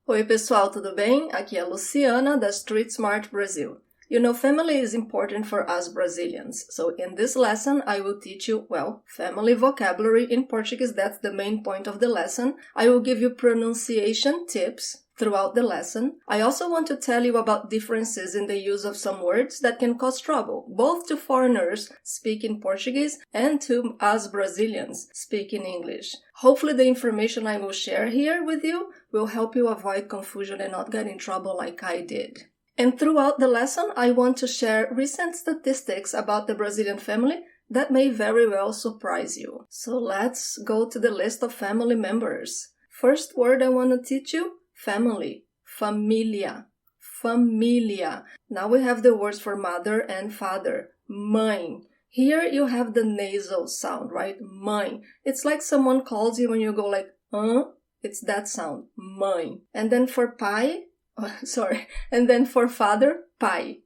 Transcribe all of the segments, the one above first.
Oi pessoal, tudo bem? Aqui é a Luciana da Street Smart Brazil. You know, family is important for us Brazilians. So in this lesson, I will teach you, family vocabulary in Portuguese. That's the main point of the lesson. I will give you pronunciation tips throughout the lesson. I also want to tell you about differences in the use of some words that can cause trouble, both to foreigners speaking Portuguese and to us Brazilians speaking English. Hopefully the information I will share here with you will help you avoid confusion and not get in trouble like I did. And throughout the lesson, I want to share recent statistics about the Brazilian family that may very well surprise you. So let's go to the list of family members. First word I want to teach you, family, familia, familia. Now we have the words for mother and father, mãe. Here you have the nasal sound, right? Mãe. It's like someone calls you when you go like, it's that sound, mãe. And then for pai, and then for father, pai,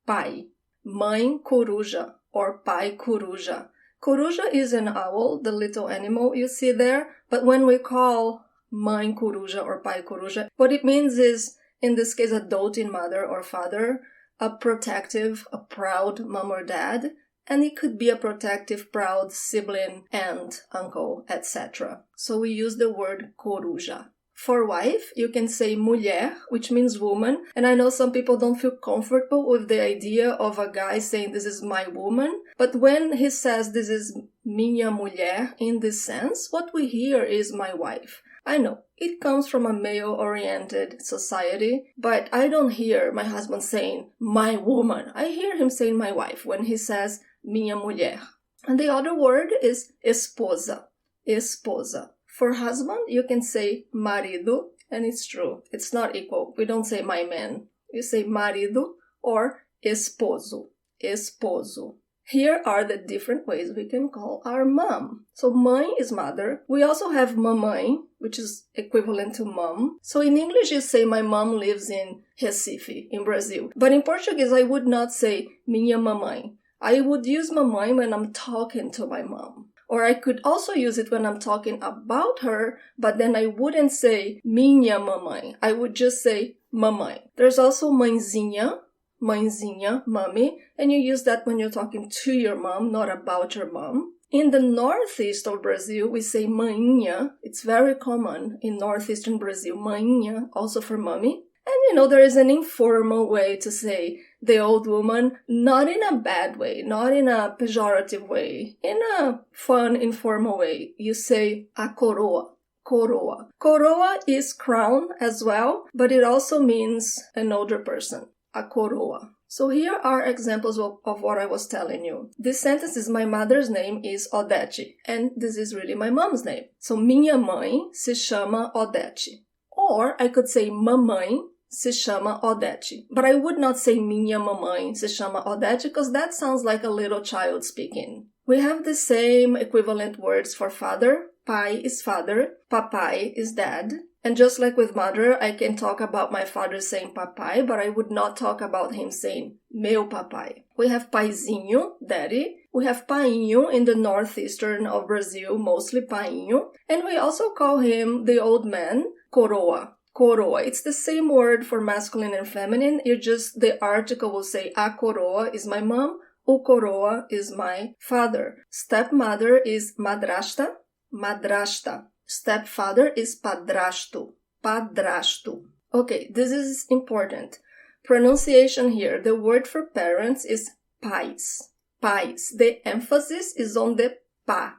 pai. Mãe coruja or pai coruja. Coruja is an owl, the little animal you see there, but when we call mãe coruja or pai coruja, what it means is, in this case, a doting mother or father, a protective, a proud mom or dad, and it could be a protective, proud sibling, aunt, uncle, etc. So we use the word coruja. For wife, you can say mulher, which means woman, and I know some people don't feel comfortable with the idea of a guy saying this is my woman, but when he says this is minha mulher in this sense, what we hear is my wife. I know, it comes from a male-oriented society, but I don't hear my husband saying my woman. I hear him saying my wife when he says minha mulher. And the other word is esposa, esposa. For husband, you can say marido, and it's true. It's not equal. We don't say my man. You say marido or esposo, esposo. Here are the different ways we can call our mom. So mãe is mother. We also have mamãe, which is equivalent to mom. So in English you say my mom lives in Recife, in Brazil. But in Portuguese I would not say minha mamãe. I would use mamãe when I'm talking to my mom. Or I could also use it when I'm talking about her, but then I wouldn't say minha mamãe. I would just say mamãe. There's also mãezinha, mãezinha, mommy, and you use that when you're talking to your mom, not about your mom. In the northeast of Brazil, we say mãinha. It's very common in northeastern Brazil, mãinha, also for mommy. And there is an informal way to say the old woman, not in a bad way, not in a pejorative way, in a fun, informal way. You say a coroa, coroa. Coroa is crown as well, but it also means an older person, a coroa. So here are examples of what I was telling you. This sentence is my mother's name is Odete, and this is really my mom's name. So minha mãe se chama Odete. Or I could say mamãe se chama Odete. But I would not say minha mamãe se chama Odete because that sounds like a little child speaking. We have the same equivalent words for father. Pai is father, papai is dad. And just like with mother, I can talk about my father saying papai, but I would not talk about him saying meu papai. We have paizinho, daddy. We have painho in the northeastern of Brazil, mostly painho. And we also call him, the old man, coroa. Coroa. It's the same word for masculine and feminine. The article will say a coroa is my mom, o coroa is my father. Stepmother is madrasta, madrasta. Stepfather is padrasto, padrasto. Okay, this is important. Pronunciation here. The word for parents is pais, pais. The emphasis is on the pa,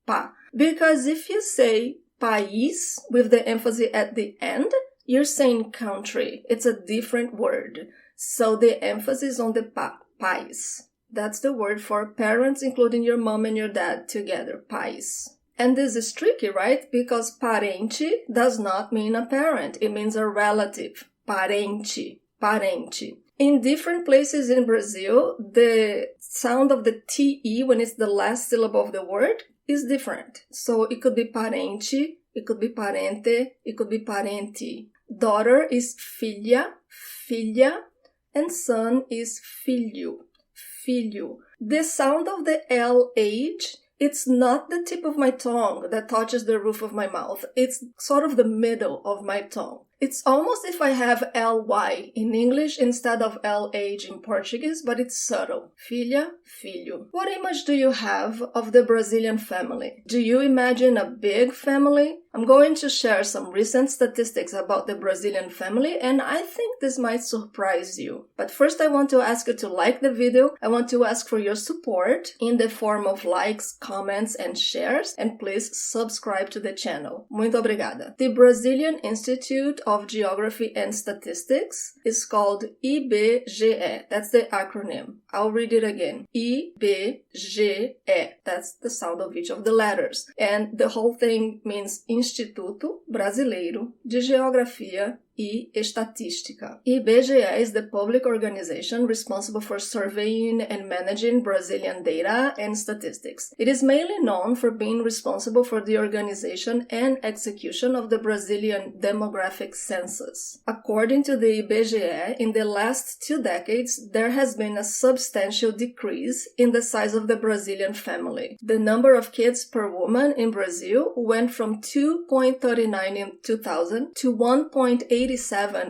pa. Because if you say país with the emphasis at the end, you're saying country. It's a different word. So the emphasis on the pa, pais. That's the word for parents, including your mom and your dad together, pais. And this is tricky, right? Because parente does not mean a parent. It means a relative. Parente, parente. In different places in Brazil, the sound of the TE when it's the last syllable of the word is different. So it could be parente, it could be parente, it could be parente. Daughter is filha, filha, and son is filho, filho. The sound of the LH, it's not the tip of my tongue that touches the roof of my mouth. It's sort of the middle of my tongue. It's almost if I have ly in English instead of lh in Portuguese, but it's subtle. Filha, filho. What image do you have of the Brazilian family? Do you imagine a big family? I'm going to share some recent statistics about the Brazilian family, and I think this might surprise you. But first I want to ask you to like the video. I want to ask for your support in the form of likes, comments, and shares, and please subscribe to the channel. Muito obrigada. The Brazilian Institute of Geography and Statistics is called IBGE. That's the acronym. I'll read it again. IBGE. That's the sound of each of the letters. And the whole thing means Instituto Brasileiro de Geografia e Estatística. IBGE is the public organization responsible for surveying and managing Brazilian data and statistics. It is mainly known for being responsible for the organization and execution of the Brazilian demographic census. According to the IBGE, in the last 2 decades, there has been a substantial decrease in the size of the Brazilian family. The number of kids per woman in Brazil went from 2.39 in 2000 to 1.87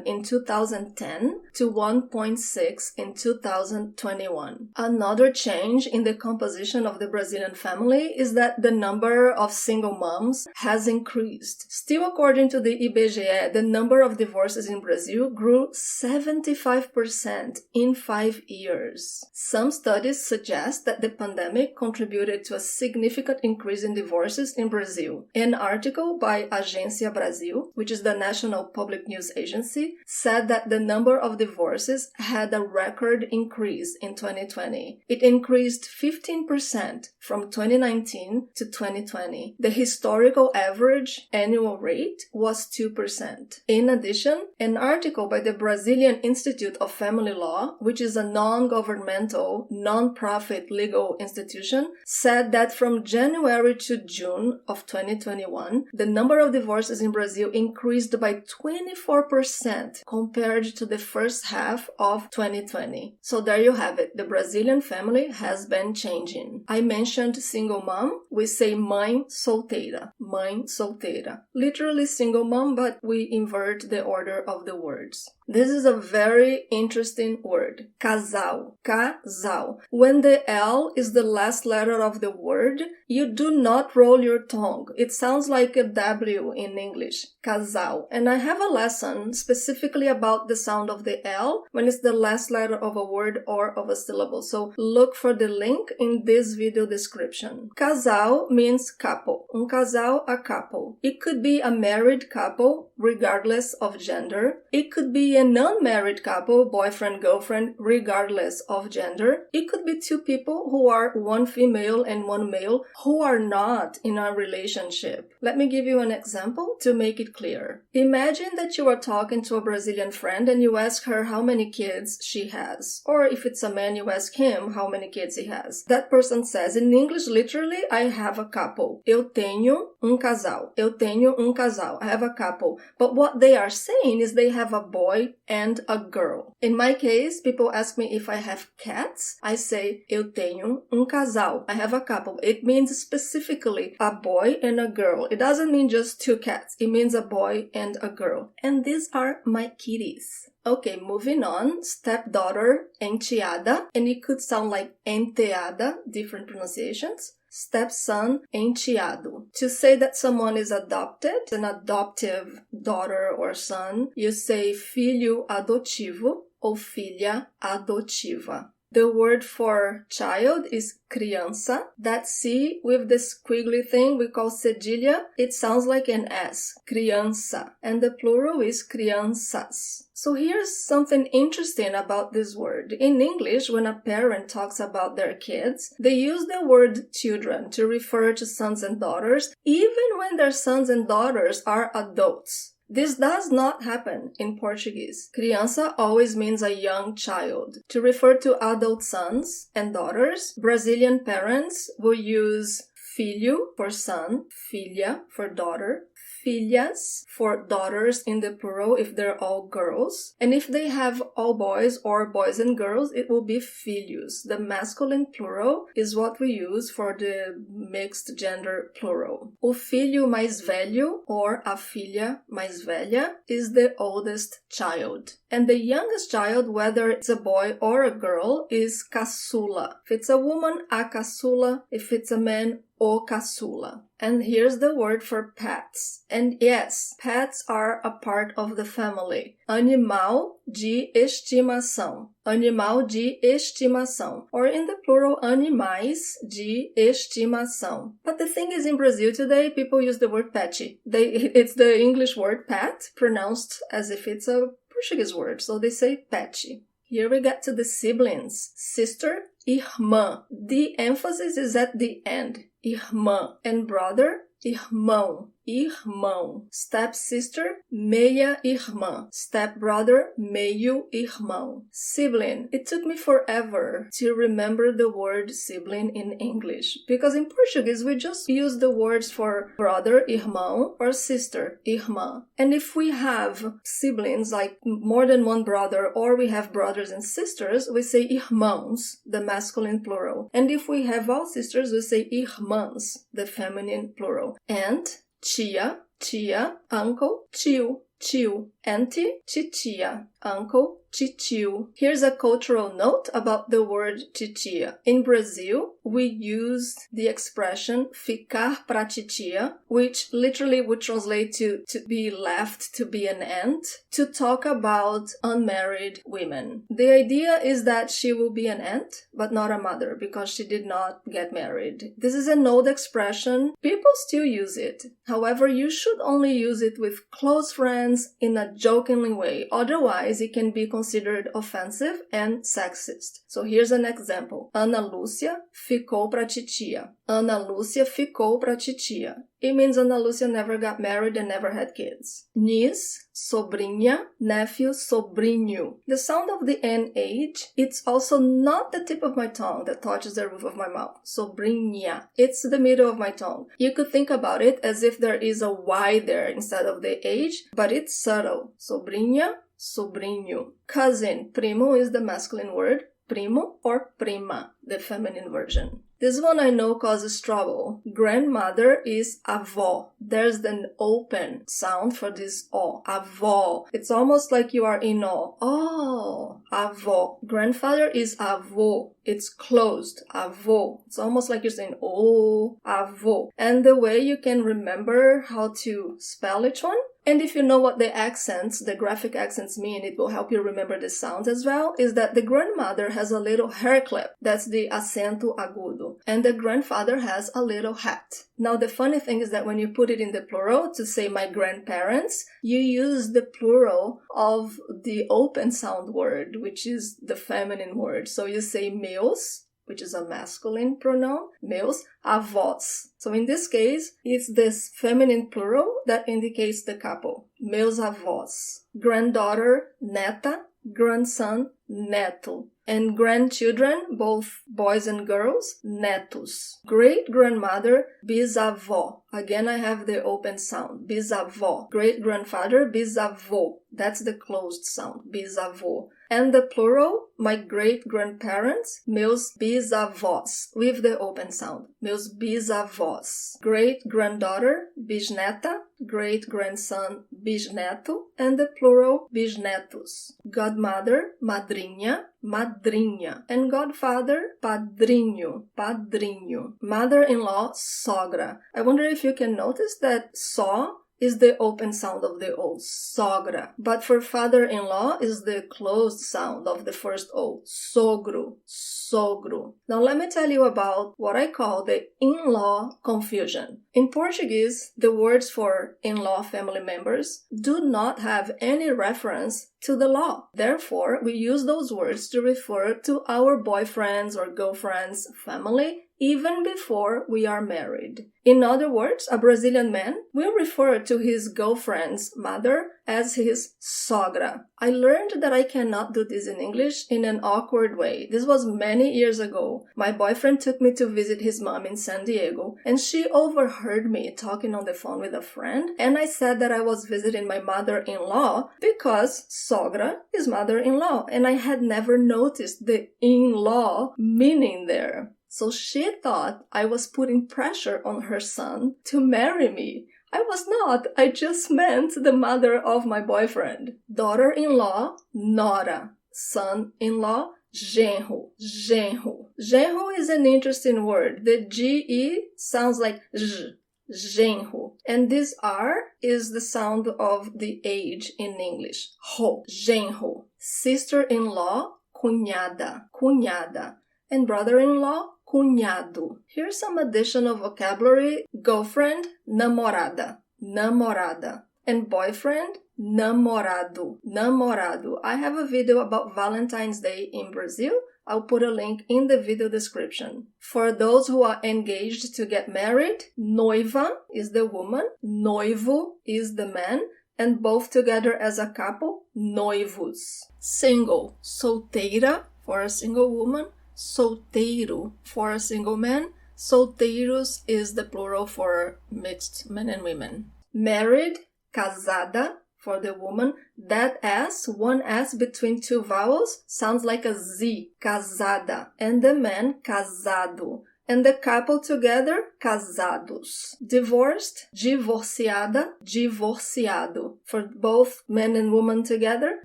in 2010 to 1.6 in 2021. Another change in the composition of the Brazilian family is that the number of single moms has increased. Still according to the IBGE, the number of divorces in Brazil grew 75% in 5 years. Some studies suggest that the pandemic contributed to a significant increase in divorces in Brazil. An article by Agência Brasil, which is the national public news agency, said that the number of divorces had a record increase in 2020. It increased 15% from 2019 to 2020. The historical average annual rate was 2%. In addition, an article by the Brazilian Institute of Family Law, which is a non-governmental, non-profit legal institution, said that from January to June of 2021, the number of divorces in Brazil increased by 24% compared to the first half of 2020. So there you have it. The Brazilian family has been changing. I mentioned single mom. We say mãe solteira. Mãe solteira. Literally single mom, but we invert the order of the words. This is a very interesting word. Casal. Casal. When the L is the last letter of the word, you do not roll your tongue. It sounds like a W in English. Casal. And I have a lesson specifically about the sound of the L when it's the last letter of a word or of a syllable. So look for the link in this video description. Casal means couple. Un casal, a couple. It could be a married couple, regardless of gender. It could be a non-married couple, boyfriend, girlfriend, regardless of gender. It could be 2 people who are one female and one male who are not in a relationship. Let me give you an example to make it clear. Imagine that you are talking to a Brazilian friend and you ask her how many kids she has. Or if it's a man, you ask him how many kids he has. That person says, in English, literally, I have a couple. Eu tenho casal. Eu tenho casal. I have a couple. But what they are saying is they have a boy and a girl. In my case, people ask me if I have cats. I say, eu tenho casal. I have a couple. It means specifically a boy and a girl. It doesn't mean just 2 cats. It means a boy and a girl. And these are my kitties. Okay, moving on. Stepdaughter, enteada. And it could sound like enteada, different pronunciations. Stepson, enteado. To say that someone is adopted, an adoptive daughter or son, you say filho adotivo ou filha adotiva. The word for child is criança. That C with the squiggly thing we call cedilha, it sounds like an S. Criança. And the plural is crianças. So here's something interesting about this word. In English, when a parent talks about their kids, they use the word children to refer to sons and daughters, even when their sons and daughters are adults. This does not happen in Portuguese. Criança always means a young child. To refer to adult sons and daughters, Brazilian parents will use filho for son, filha for daughter, filhas for daughters in the plural if they're all girls. And if they have all boys or boys and girls, it will be filhos. The masculine plural is what we use for the mixed gender plural. O filho mais velho, or a filha mais velha, is the oldest child. And the youngest child, whether it's a boy or a girl, is caçula. If it's a woman, a caçula. If it's a man, o caçula. And here's the word for pets. And yes, pets are a part of the family. Animal de estimação. Animal de estimação. Or in the plural, animais de estimação. But the thing is, in Brazil today, people use the word pet. It's the English word pet, pronounced as if it's a Portuguese word. So they say pet. Here we get to the siblings. Sister, irmã. The emphasis is at the end. Irmã. And brother, irmão. Irmão. Stepsister, meia-irmã. Stepbrother, meio-irmão. Sibling. It took me forever to remember the word sibling in English. Because in Portuguese, we just use the words for brother, irmão, or sister, irmã. And if we have siblings, like more than one brother, or we have brothers and sisters, we say irmãos, the masculine plural. And if we have all sisters, we say irmãs, the feminine plural. And tia, tia, uncle, tio, tio, auntie, titia, uncle, titio. Here's a cultural note about the word titia. In Brazil, we use the expression ficar pra titia, which literally would translate to be left to be an aunt, to talk about unmarried women. The idea is that she will be an aunt, but not a mother, because she did not get married. This is an old expression. People still use it. However, you should only use it with close friends in a jokingly way. Otherwise, it can be considered offensive and sexist. So here's an example. Ana Lúcia ficou pra titia. Ana Lúcia ficou pra titia. It means Ana Lúcia never got married and never had kids. Niece, sobrinha, nephew, sobrinho. The sound of the NH, it's also not the tip of my tongue that touches the roof of my mouth. Sobrinha. It's the middle of my tongue. You could think about it as if there is a Y there instead of the H, but it's subtle. Sobrinha, sobrinho. Cousin, primo is the masculine word. Primo or prima, the feminine version. This one I know causes trouble. Grandmother is avó. There's an open sound for this O. Avó. It's almost like you are in awe. Oh, avó. Grandfather is avô. It's closed. Avô. It's almost like you're saying, oh, avô. And the way you can remember how to spell each one, and if you know what the accents, the graphic accents mean, it will help you remember the sounds as well, is that the grandmother has a little hair clip. That's the acento agudo. And the grandfather has a little hat. Now, the funny thing is that when you put it in the plural to say my grandparents, you use the plural of the open sound word, which is the feminine word. So you say meus, which is a masculine pronoun, meus avós. So in this case, it's this feminine plural that indicates the couple. Meus avós. Granddaughter, neta. Grandson, neto. And grandchildren, both boys and girls, netos. Great-grandmother, bisavó. Again, I have the open sound, bisavó. Great-grandfather, bisavô. That's the closed sound, bisavô. And the plural, my great-grandparents, meus bisavós, with the open sound, meus bisavós. Great-granddaughter, bisneta. Great-grandson, bisneto. And the plural, bisnetos. Godmother, madrinha. Madrinha. And godfather, padrinho. Padrinho. Mother-in-law, sogra. I wonder if you can notice that só is the open sound of the O, sogra. But for father-in-law is the closed sound of the first O, sogro, sogro. Now let me tell you about what I call the in-law confusion. In Portuguese, the words for in-law family members do not have any reference to the law. Therefore, we use those words to refer to our boyfriends or girlfriends' family even before we are married. In other words, a Brazilian man will refer to his girlfriend's mother as his sogra. I learned that I cannot do this in English in an awkward way. This was many years ago. My boyfriend took me to visit his mom in San Diego, and she overheard me talking on the phone with a friend, and I said that I was visiting my mother-in-law because sogra is mother-in-law, and I had never noticed the in-law meaning there. So she thought I was putting pressure on her son to marry me. I was not. I just meant the mother of my boyfriend. Daughter-in-law, nora. Son-in-law, genro. Genro. Genro is an interesting word. The G-E sounds like J. Genro. And this R is the sound of the age in English. Ho. Genro. Sister-in-law, cunhada. Cunhada. And brother-in-law, cunhado. Here's some additional vocabulary. Girlfriend, namorada. Namorada. And boyfriend, namorado. Namorado. I have a video about Valentine's Day in Brazil. I'll put a link in the video description. For those who are engaged to get married, noiva is the woman, noivo is the man, and both together as a couple, noivos. Single, solteira for a single woman, solteiro for a single man. Solteiros is the plural for mixed men and women. Married, casada for the woman. That S, one S between two vowels, sounds like a Z, casada. And the man, casado. And the couple together, casados. Divorced, divorciada, divorciado. For both men and woman together,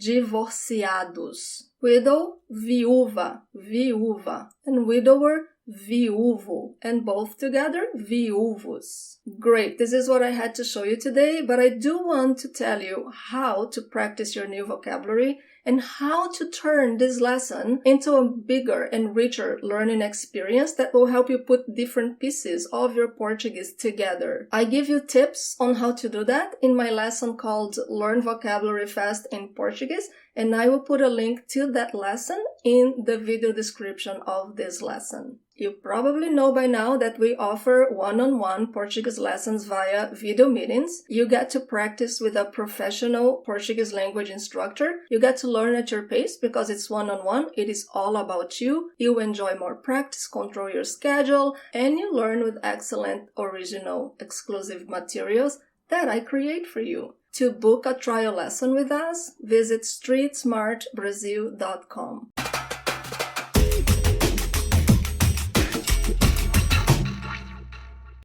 divorciados. Widow, viúva, viúva. And widower, viúvo. And both together, viúvos. Great, this is what I had to show you today, but I do want to tell you how to practice your new vocabulary and how to turn this lesson into a bigger and richer learning experience that will help you put different pieces of your Portuguese together. I give you tips on how to do that in my lesson called Learn Vocabulary Fast in Portuguese, and I will put a link to that lesson in the video description of this lesson. You probably know by now that we offer one-on-one Portuguese lessons via video meetings. You get to practice with a professional Portuguese language instructor. You get to learn at your pace because it's one-on-one. It is all about you. You enjoy more practice, control your schedule, and you learn with excellent original exclusive materials that I create for you. To book a trial lesson with us, visit streetsmartbrazil.com.